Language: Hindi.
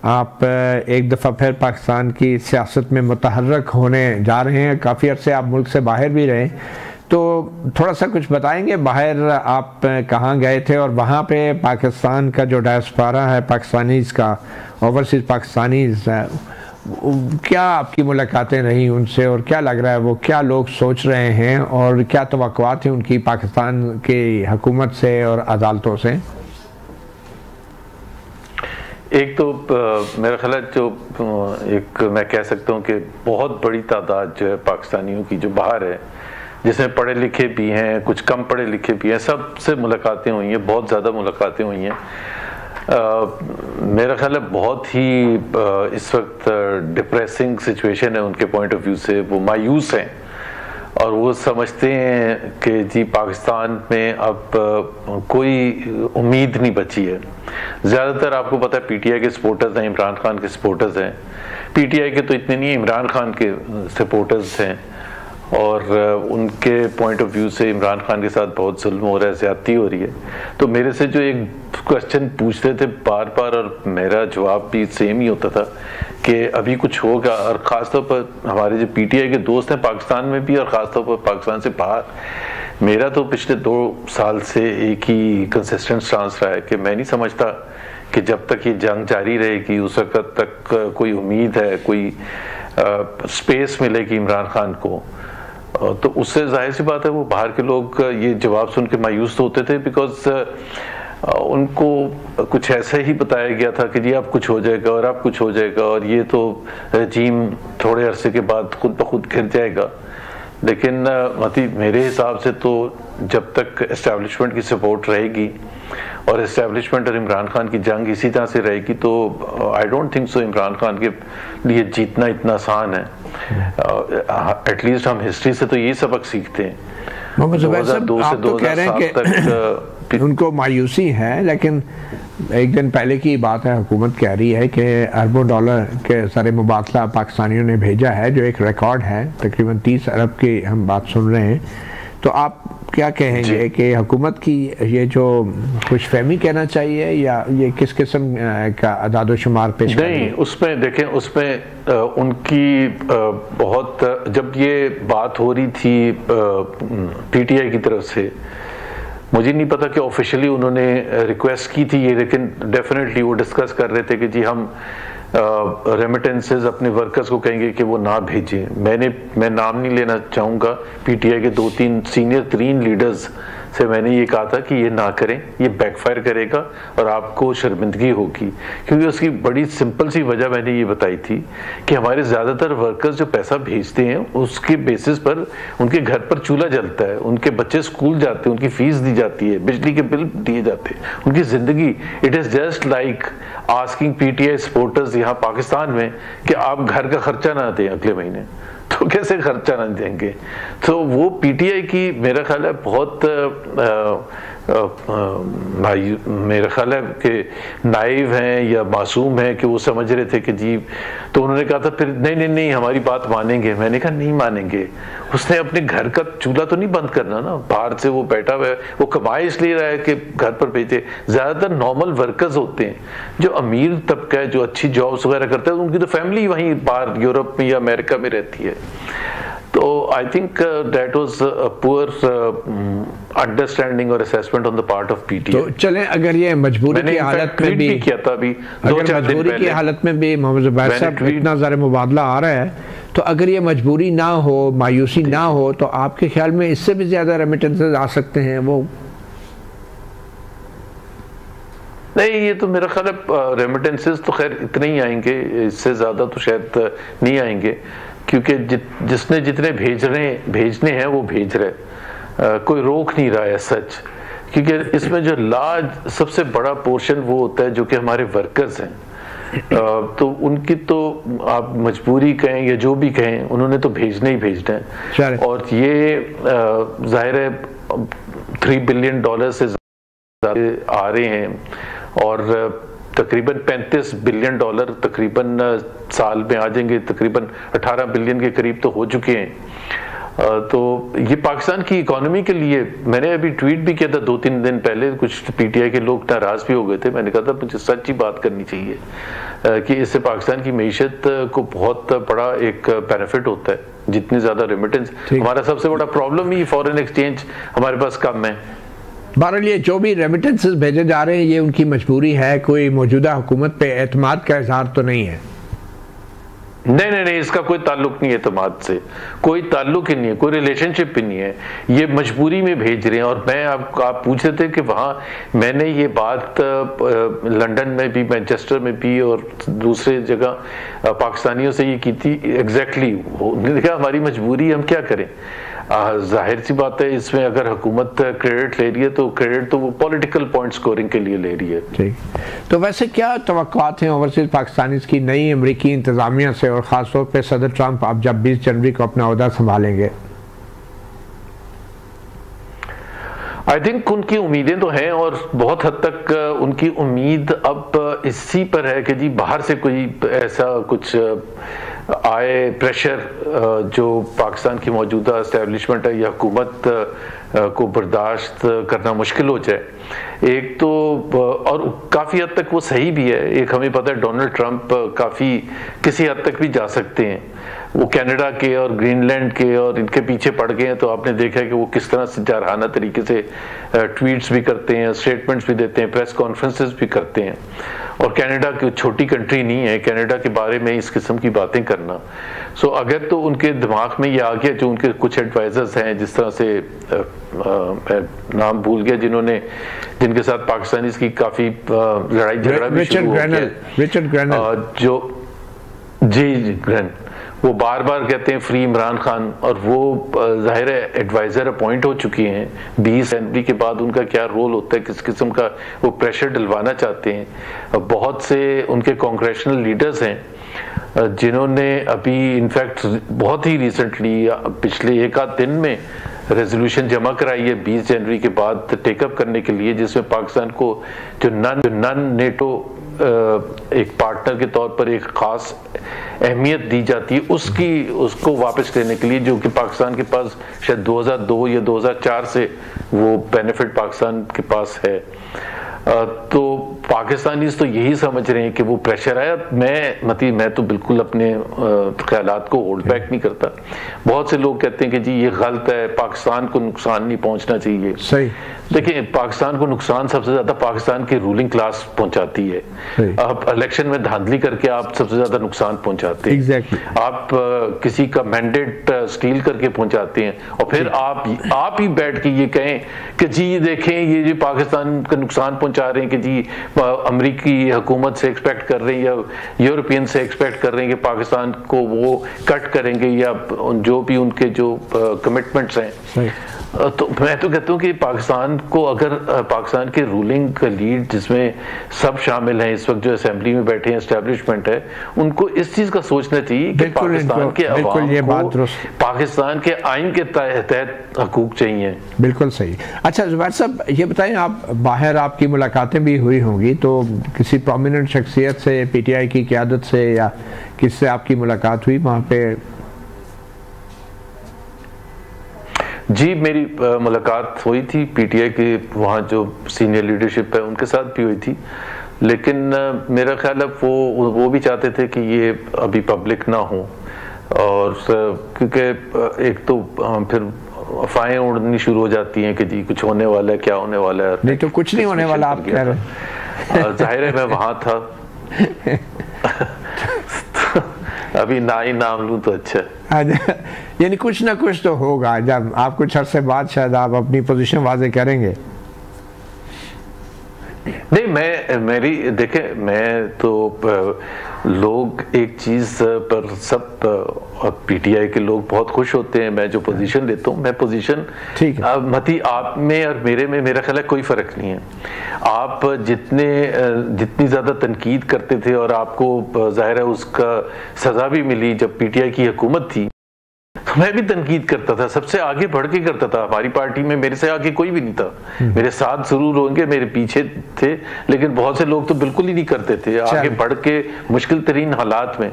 आप एक दफ़ा फिर पाकिस्तान की सियासत में मुतहर्रक होने जा रहे हैं। काफ़ी अर्से आप मुल्क से बाहर भी रहे, तो थोड़ा सा कुछ बताएंगे बाहर आप कहाँ गए थे और वहाँ पे पाकिस्तान का जो डायस्पोरा है पाकिस्तानीज़ का, ओवरसीज़ पाकिस्तानीज़, क्या आपकी मुलाकातें रही उनसे और क्या लग रहा है वो क्या लोग सोच रहे हैं और क्या तवक्कुआत हैं उनकी पाकिस्तान की हुकूमत से और अदालतों से? एक तो मेरा ख्याल है जो एक मैं कह सकता हूँ कि बहुत बड़ी तादाद जो है पाकिस्तानियों की जो बाहर है, जिसमें पढ़े लिखे भी हैं, कुछ कम पढ़े लिखे भी हैं, सबसे मुलाकातें हुई हैं, बहुत ज़्यादा मुलाकातें हुई हैं। मेरा ख्याल है बहुत ही इस वक्त डिप्रेसिंग सिचुएशन है उनके पॉइंट ऑफ व्यू से। वो मायूस हैं और वो समझते हैं कि जी पाकिस्तान में अब कोई उम्मीद नहीं बची है। ज़्यादातर आपको पता है पीटीआई के सपोर्टर्स हैं, इमरान खान के सपोर्टर्स हैं। पीटीआई के तो इतने नहीं, इमरान खान के सपोर्टर्स हैं और उनके पॉइंट ऑफ व्यू से इमरान खान के साथ बहुत जुल्म हो रहा है, ज़्यादती हो रही है। तो मेरे से जो एक क्वेश्चन पूछते थे बार बार और मेरा जवाब भी सेम ही होता था कि अभी कुछ होगा। और ख़ासतौर पर हमारे जो पीटीआई के दोस्त हैं पाकिस्तान में भी और ख़ासतौर पर पाकिस्तान से बाहर, मेरा तो पिछले 2 साल से एक ही कंसिस्टेंट स्टांस रहा है कि मैं नहीं समझता कि जब तक ये जंग जारी रहेगी उस वक्त तक कोई उम्मीद है, कोई स्पेस मिलेगी इमरान खान को। तो उससे जाहिर सी बात है वो बाहर के लोग ये जवाब सुन के मायूस तो होते थे, बिकॉज उनको कुछ ऐसे ही बताया गया था कि जी अब कुछ हो जाएगा और अब कुछ हो जाएगा और ये तो रजीम थोड़े अरसे के बाद खुद ब खुद गिर जाएगा। लेकिन मेरे हिसाब से तो जब तक एस्टेब्लिशमेंट की सपोर्ट रहेगी और एस्टेब्लिशमेंट और इमरान खान की जंग इसी तरह से रहेगी तो I don't think so Imran Khan के लिए जीतना इतना आसान है। एटलीस्ट हम हिस्ट्री से तो यही सबक सीखते हैं। 2002 से 2007 तक उनको मायूसी है, लेकिन एक दिन पहले की बात है, हुकूमत कह रही है कि अरबों डॉलर के सरे मुबादला पाकिस्तानियों ने भेजा है, जो एक रिकॉर्ड है। तकरीबन 30 अरब की हम बात सुन रहे हैं। तो आप क्या कहेंगे कि हुकूमत की ये जो खुशफहमी कहना चाहिए या ये किस किस्म का अदाद शुमार पेश नहीं? उसमें देखें, उसमें उनकी बहुत, जब ये बात हो रही थी पीटीआई की तरफ से, मुझे नहीं पता कि ऑफिशियली उन्होंने रिक्वेस्ट की थी ये, लेकिन डेफिनेटली वो डिस्कस कर रहे थे कि जी हम रेमिटेंसेस अपने वर्कर्स को कहेंगे कि वो ना भेजें। मैं नाम नहीं लेना चाहूँगा, पीटीआई के 2-3 सीनियर 3 लीडर्स से मैंने ये कहा था कि ये ना करें, ये बैकफायर करेगा और आपको शर्मिंदगी होगी। क्योंकि उसकी बड़ी सिंपल सी वजह मैंने ये बताई थी कि हमारे ज़्यादातर वर्कर्स जो पैसा भेजते हैं उसके बेसिस पर उनके घर पर चूल्हा जलता है, उनके बच्चे स्कूल जाते हैं, उनकी फीस दी जाती है, बिजली के बिल दिए जाते हैं, उनकी ज़िंदगी। It is just like asking PTI supporters यहाँ पाकिस्तान में कि आप घर का खर्चा ना दें अगले महीने, तो कैसे खर्चा नहीं देंगे? तो वो पीटीआई की मेरा ख्याल है बहुत मेरा ख्याल है कि नाइव हैं या मासूम हैं कि वो समझ रहे थे कि जी, तो उन्होंने कहा था फिर नहीं नहीं नहीं हमारी बात मानेंगे। मैंने कहा नहीं मानेंगे। उसने अपने घर का चूल्हा तो नहीं बंद करना ना, बाहर से वो बैठा हुआ है, वो कमाई इसलिए रहा है कि घर पर भेजे। ज़्यादातर नॉर्मल वर्कर्स होते हैं जो अमीर तबका है, जो अच्छी जॉब्स वगैरह करते हैं, उनकी तो फैमिली वहीं बाहर यूरोप में या अमेरिका में रहती है। तो I think that was a poor understanding और assessment on the part of PTI. तो चलें, अगर ये मजबूरी की हालत में भी किया था, अभी मजबूरी की हालत में भी मोहम्मद ज़ुबैर साहब इतना ज़्यादा मुबादला आ रहा है, तो अगर ये मजबूरी ना हो, मायूसी ना हो, तो आपके ख्याल में इससे भी ज़्यादा रेमिटेंसेस आ सकते हैं? वो नहीं, ये तो मेरा ख्याल है रेमिटेंसेस तो खैर इतने ही आएंगे, इससे ज़्यादा तो शायद नहीं आएंगे, क्योंकि जिसने जितने भेजने हैं वो भेज रहे, कोई रोक नहीं रहा है सच। क्योंकि इसमें जो लार्ज सबसे बड़ा पोर्शन वो होता है जो कि हमारे वर्कर्स हैं, तो उनकी तो आप मजबूरी कहें या जो भी कहें, उन्होंने तो भेजना ही भेजना है। और ये जाहिर है $3 बिलियन से ज़्यादा आ रहे हैं और तकरीबन $35 बिलियन तकरीबन साल में आ जाएंगे, तकरीबन 18 बिलियन के करीब तो हो चुके हैं। तो ये पाकिस्तान की इकोनॉमी के लिए, मैंने अभी ट्वीट भी किया था 2-3 दिन पहले, कुछ पीटीआई के लोग नाराज भी हो गए थे। मैंने कहा था मुझे सच्ची बात करनी चाहिए। कि इससे पाकिस्तान की मीशत को बहुत बड़ा एक बेनिफिट होता है। जितनी ज़्यादा रेमिटेंस, हमारा सबसे बड़ा प्रॉब्लम ही फॉरेन एक्सचेंज हमारे पास कम है। बहरहाल ये जो भी रेमिटेंसेस भेजे जा रहे हैं ये उनकी मजबूरी है, कोई मौजूदा हुकूमत पे एतमाद का इजहार तो नहीं है। नहीं, इसका कोई ताल्लुक नहीं है, एतमाद से कोई ताल्लुक ही नहीं है, कोई रिलेशनशिप ही नहीं है, ये मजबूरी में भेज रहे हैं। और मैं आप पूछ रहे थे कि वहाँ मैंने ये बात लंदन में भी, मैनचेस्टर में भी और दूसरे जगह पाकिस्तानियों से ये की थी। एग्जैक्टली देखा, हमारी मजबूरी, हम क्या करें। जाहिर सी बात है, इसमें अगर हुकूमत क्रेडिट ले रही है तो क्रेडिट तो वो पॉलिटिकल पॉइंट स्कोरिंग के लिए ले रही है। ठीक, तो वैसे क्या तवक्कुआत हैं ओवरसीज पाकिस्तानीज़ की नई अमरीकी इंतज़ामिया से, और ख़ास तौर पे सदर ट्रंप अब जब 20 जनवरी को अपना ओहदा संभालेंगे? आई थिंक उनकी उम्मीदें तो हैं, और बहुत हद तक उनकी उम्मीद अब इसी पर है कि जी बाहर से कोई ऐसा कुछ आए प्रेशर जो पाकिस्तान की मौजूदा एस्टेब्लिशमेंट है या हुकूमत को बर्दाश्त करना मुश्किल हो जाए। एक तो, और काफ़ी हद तक वो सही भी है, एक हमें पता है डोनाल्ड ट्रंप काफ़ी किसी हद तक भी जा सकते हैं। वो कनाडा के और ग्रीनलैंड के और इनके पीछे पड़ गए हैं, तो आपने देखा है कि वो किस तरह से जारहाना तरीके से ट्वीट्स भी करते हैं, स्टेटमेंट्स भी देते हैं, प्रेस कॉन्फ्रेंसेस भी करते हैं। और कनाडा की छोटी कंट्री नहीं है, कनाडा के बारे में इस किस्म की बातें करना। सो अगर तो उनके दिमाग में ये आ गया, जो उनके कुछ एडवाइजर्स हैं, जिस तरह से मैं नाम भूल गया, जिनके साथ पाकिस्तानी की काफ़ी लड़ाई झगड़ा भी शुरू हो गया, रिचर्ड ग्रेनल, जो जी ग्रेन, वो बार बार कहते हैं फ्री इमरान खान, और वो जाहिर है एडवाइज़र अपॉइंट हो चुकी हैं। 20 जनवरी के बाद उनका क्या रोल होता है, किस किस्म का वो प्रेशर डलवाना चाहते हैं। बहुत से उनके कांग्रेशनल लीडर्स हैं जिन्होंने अभी इनफैक्ट बहुत ही रिसेंटली पिछले एक आध दिन में रेजोल्यूशन जमा कराई है 20 जनवरी के बाद टेकअप करने के लिए, जिसमें पाकिस्तान को जो नन नेटो एक पार्टनर के तौर पर एक खास अहमियत दी जाती है, उसको वापस लेने के लिए, जो कि पाकिस्तान के पास शायद 2002 या 2004 से वो बेनिफिट पाकिस्तान के पास है। तो पाकिस्तानी तो यही समझ रहे हैं कि वो प्रेशर आया। मैं तो बिल्कुल अपने ख्यालात को होल्ड बैक नहीं करता। बहुत से लोग कहते हैं कि जी ये गलत है, पाकिस्तान को नुकसान नहीं पहुंचना चाहिए। सही, देखिए, पाकिस्तान को नुकसान सबसे ज्यादा पाकिस्तान की रूलिंग क्लास पहुंचाती है। आप इलेक्शन में धांधली करके आप सबसे ज्यादा नुकसान पहुंचाते हैं। exactly. आप किसी का मैंडेट स्टील करके पहुंचाते हैं, और फिर आप ही बैठ के ये कहें कि जी ये देखें, ये पाकिस्तान का नुकसान पहुंचा रहे हैं, कि जी अमेरिकी हुकूमत से एक्सपेक्ट कर रहे हैं या यूरोपियन से एक्सपेक्ट कर रहे हैं कि पाकिस्तान को वो कट करेंगे, या जो भी उनके जो कमिटमेंट्स हैं। तो मैं तो कहता हूँ कि पाकिस्तान को, अगर पाकिस्तान के रूलिंग लीड जिसमें सब शामिल हैं इस वक्त, जो असेंबली में बैठे हैं, एस्टेब्लिशमेंट है, उनको इस चीज का सोचना चाहिए कि पाकिस्तान के अवाम को पाकिस्तान के आइन के तहत हकूक चाहिए। बिल्कुल सही। अच्छा जुबैर साहब, ये बताएं, आप बाहर आपकी मुलाकातें भी हुई होंगी, तो किसी प्रोमिनेंट शख्सियत से, पीटीआई की क़यादत से या किससे आपकी मुलाकात हुई वहाँ पे? जी, मेरी मुलाकात हुई थी पीटीआई के वहाँ जो सीनियर लीडरशिप है उनके साथ भी हुई थी, लेकिन मेरा ख्याल है वो भी चाहते थे कि ये अभी पब्लिक ना हो, और क्योंकि एक तो फिर अफवाहें उड़नी शुरू हो जाती हैं कि जी कुछ होने वाला है, क्या होने वाला है। नहीं तो कुछ नहीं होने वाला, आप कह रहे हैं। जाहिर है मैं वहाँ था। अभी ना ही नाम लूं तो अच्छा। यानी कुछ ना कुछ तो होगा, जब आप कुछ अर्से बाद शायद आप अपनी पोजीशन वाजे करेंगे। नहीं, मैं तो लोग एक चीज पर सब पीटीआई के लोग बहुत खुश होते हैं मैं जो पोजीशन लेता हूँ। मैं पोजीशन ठीक है, मती आप में और मेरे में मेरा ख्याल है कोई फर्क नहीं है। आप जितनी ज्यादा तनकीद करते थे और आपको जाहिर है उसका सजा भी मिली जब पीटीआई की हुकूमत थी, मैं भी तनकीद करता था, सबसे आगे बढ़ के करता था। हमारी पार्टी में मेरे से आगे कोई भी नहीं था। मेरे साथ जरूर होंगे, मेरे पीछे थे, लेकिन बहुत से लोग तो बिल्कुल ही नहीं करते थे, आगे बढ़ के मुश्किल तरीन हालात में।